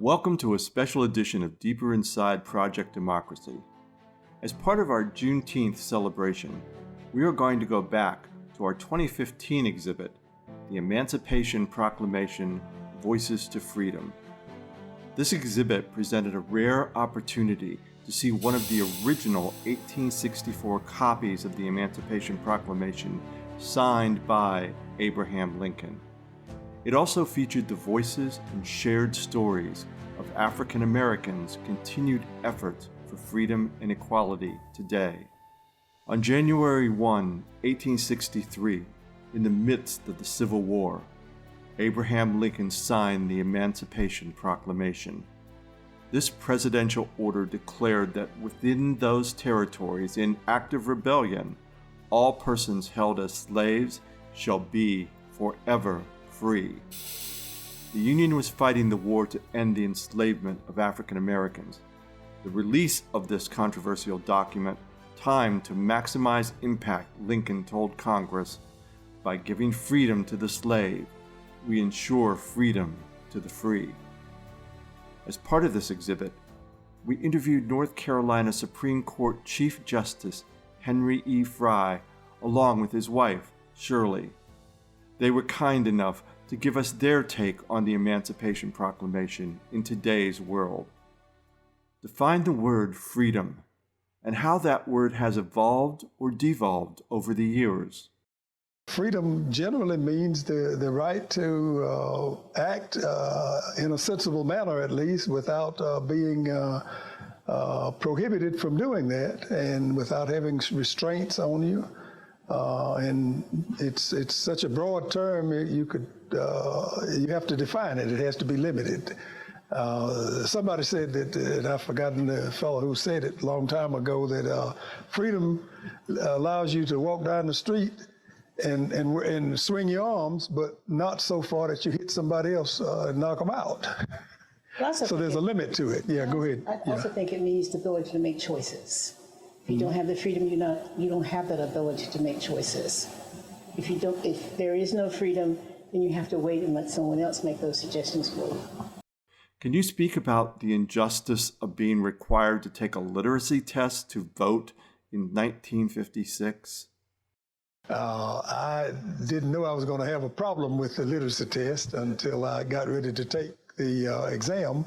Welcome to a special edition of Deeper Inside Project Democracy. As part of our Juneteenth celebration, we are going to go back to our 2015 exhibit, the Emancipation Proclamation, Voices to Freedom. This exhibit presented a rare opportunity to see one of the original 1864 copies of the Emancipation Proclamation signed by Abraham Lincoln. It also featured the voices and shared stories of African Americans' continued efforts for freedom and equality today. On January 1, 1863, in the midst of the Civil War, Abraham Lincoln signed the Emancipation Proclamation. This presidential order declared that within those territories in active rebellion, all persons held as slaves shall be forever free. The Union was fighting the war to end the enslavement of African Americans. The release of this controversial document timed to maximize impact, Lincoln told Congress, "By giving freedom to the slave, we ensure freedom to the free." As part of this exhibit, we interviewed North Carolina Supreme Court Chief Justice Henry E. Frye along with his wife, Shirley. They were kind enough to give us their take on the Emancipation Proclamation in today's world. Define the word freedom and how that word has evolved or devolved over the years. Freedom generally means the right to act in a sensible manner, at least, without being prohibited from doing that and without having restraints on you. And it's such a broad term, you have to define it. It has to be limited. Somebody said that, and I've forgotten the fellow who said it a long time ago, that freedom allows you to walk down the street and swing your arms, but not so far that you hit somebody else and knock them out. So there's a limit to it. Yeah, go ahead. I also think it means the ability to make choices. If you don't have the freedom, you don't have that ability to make choices. If there is no freedom, then you have to wait and let someone else make those suggestions for you. Can you speak about the injustice of being required to take a literacy test to vote in 1956? I didn't know I was going to have a problem with the literacy test until I got ready to take the exam.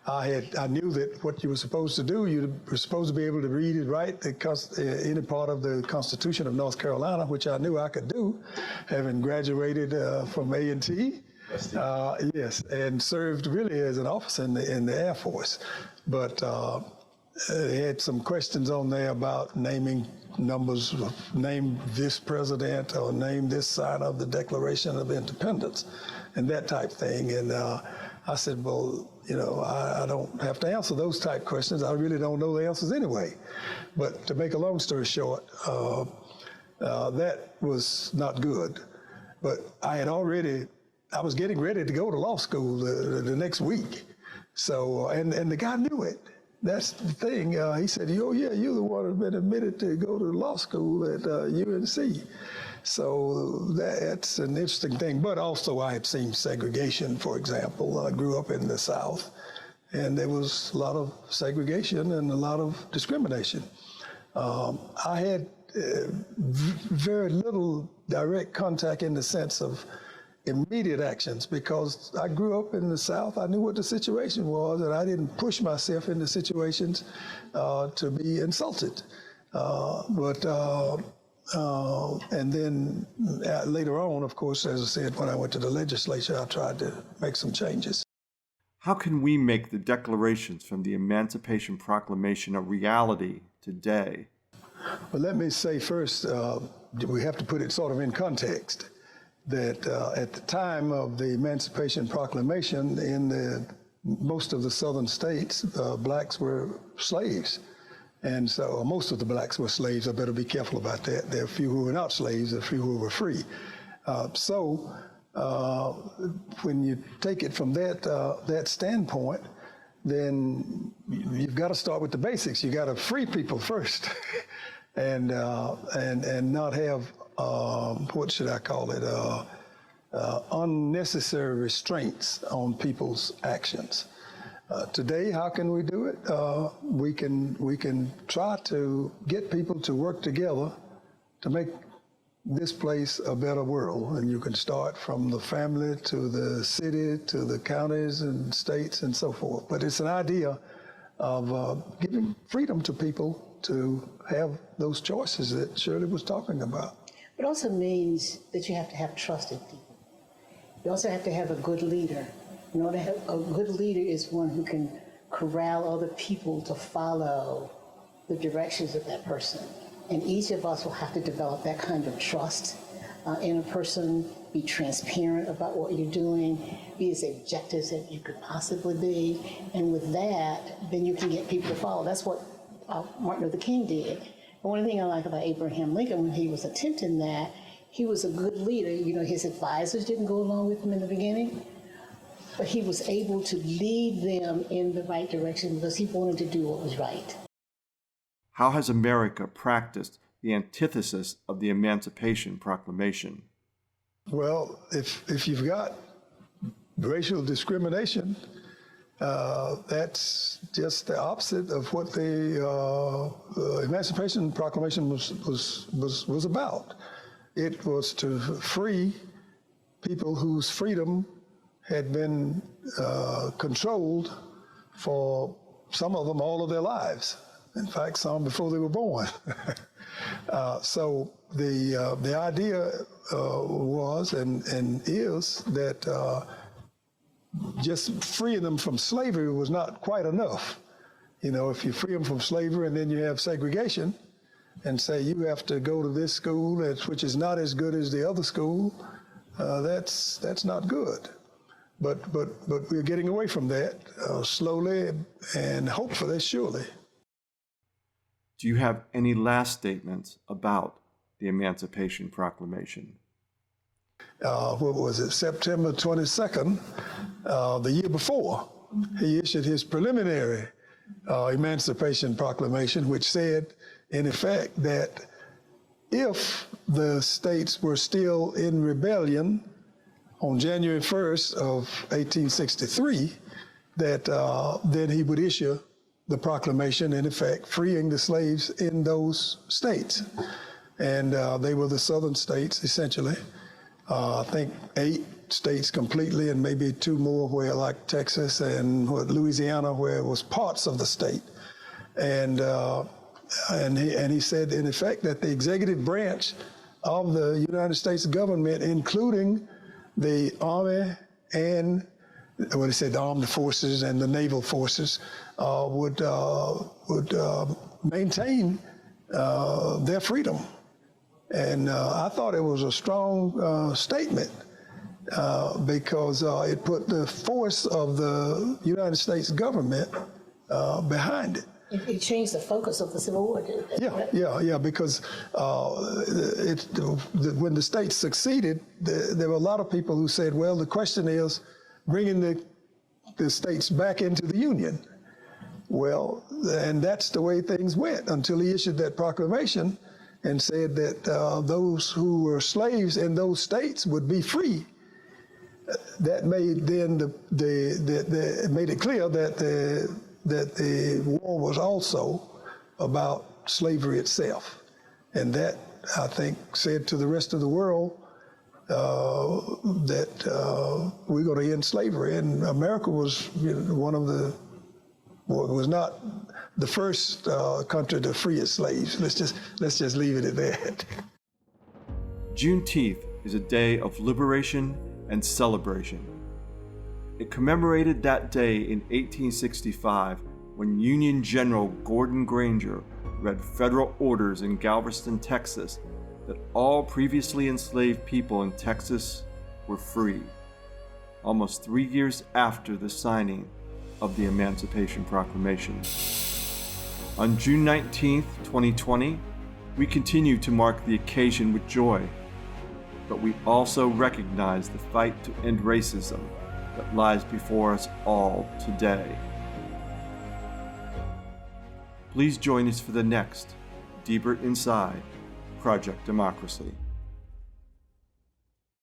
I knew that what you were supposed to do, you were supposed to be able to read and write any part of the Constitution of North Carolina, which I knew I could do, having graduated from A&T. Yes, and served really as an officer in the Air Force. But they had some questions on there about naming numbers, name this president or name this sign of the Declaration of Independence and that type thing. And I said, well, I don't have to answer those type questions. I really don't know the answers anyway. But to make a long story short, that was not good. But I was getting ready to go to law school the next week. So, and the guy knew it. That's the thing. He said, oh yeah, you're the one who's been admitted to go to law school at UNC. So that's an interesting thing. But also I had seen segregation, for example. I grew up in the South, and there was a lot of segregation and a lot of discrimination. I had very little direct contact in the sense of immediate actions, because I grew up in the South. I knew what the situation was, and I didn't push myself into situations to be insulted. And then later on, of course, as I said, when I went to the legislature, I tried to make some changes. How can we make the declarations from the Emancipation Proclamation a reality today? Well, let me say first, we have to put it sort of in context, that at the time of the Emancipation Proclamation, in most of the southern states, blacks were slaves. And so most of the blacks were slaves. I better be careful about that. There are a few who were not slaves, there are a few who were free. When you take it from that standpoint, then you've got to start with the basics. You got to free people first, and not have what should I call it? Unnecessary restraints on people's actions. Today, how can we do it? We can try to get people to work together to make this place a better world. And you can start from the family to the city to the counties and states and so forth. But it's an idea of giving freedom to people to have those choices that Shirley was talking about. It also means that you have to have trusted people. You also have to have a good leader. In order to have a good leader is one who can corral other people to follow the directions of that person. And each of us will have to develop that kind of trust in a person, be transparent about what you're doing, be as objective as you could possibly be. And with that, then you can get people to follow. That's what Martin Luther King did. And one thing I like about Abraham Lincoln, when he was attempting that, he was a good leader. You know, his advisors didn't go along with him in the beginning, but he was able to lead them in the right direction because he wanted to do what was right. How has America practiced the antithesis of the Emancipation Proclamation? Well, if you've got racial discrimination, that's just the opposite of what the Emancipation Proclamation was about. It was to free people whose freedom had been controlled for some of them all of their lives. In fact, some before they were born. So the idea was and is that just freeing them from slavery was not quite enough. You know, if you free them from slavery and then you have segregation and say you have to go to this school which is not as good as the other school, that's not good. But we're getting away from that slowly and hopefully, surely. Do you have any last statements about the Emancipation Proclamation? What was it, September 22nd, the year before, he issued his preliminary Emancipation Proclamation, which said, in effect, that if the states were still in rebellion on January 1st of 1863, that then he would issue the proclamation, in effect, freeing the slaves in those states. And they were the southern states, essentially. I think 8 states completely, and maybe 2 more where, like Texas and Louisiana, where it was parts of the state. And he said, in effect, that the executive branch of the United States government, including the Army and what he said, the armed forces and the naval forces, would maintain their freedom. And I thought it was a strong statement because it put the force of the United States government behind it. It changed the focus of the Civil War, didn't it? Yeah, because when the states succeeded, there were a lot of people who said, well, the question is bringing the states back into the Union. Well, and that's the way things went until he issued that proclamation and said that those who were slaves in those states would be free. That made then made it clear that the war was also about slavery itself. And that, I think, said to the rest of the world that we're going to end slavery. And America was one of the, well, it was not the first country to free its slaves. Let's just leave it at that. Juneteenth is a day of liberation and celebration. It commemorated that day in 1865 when Union General Gordon Granger read federal orders in Galveston, Texas, that all previously enslaved people in Texas were free, almost 3 years after the signing of the Emancipation Proclamation. On June 19, 2020, we continue to mark the occasion with joy, but we also recognize the fight to end racism that lies before us all today. Please join us for the next Deeper Inside Project Democracy.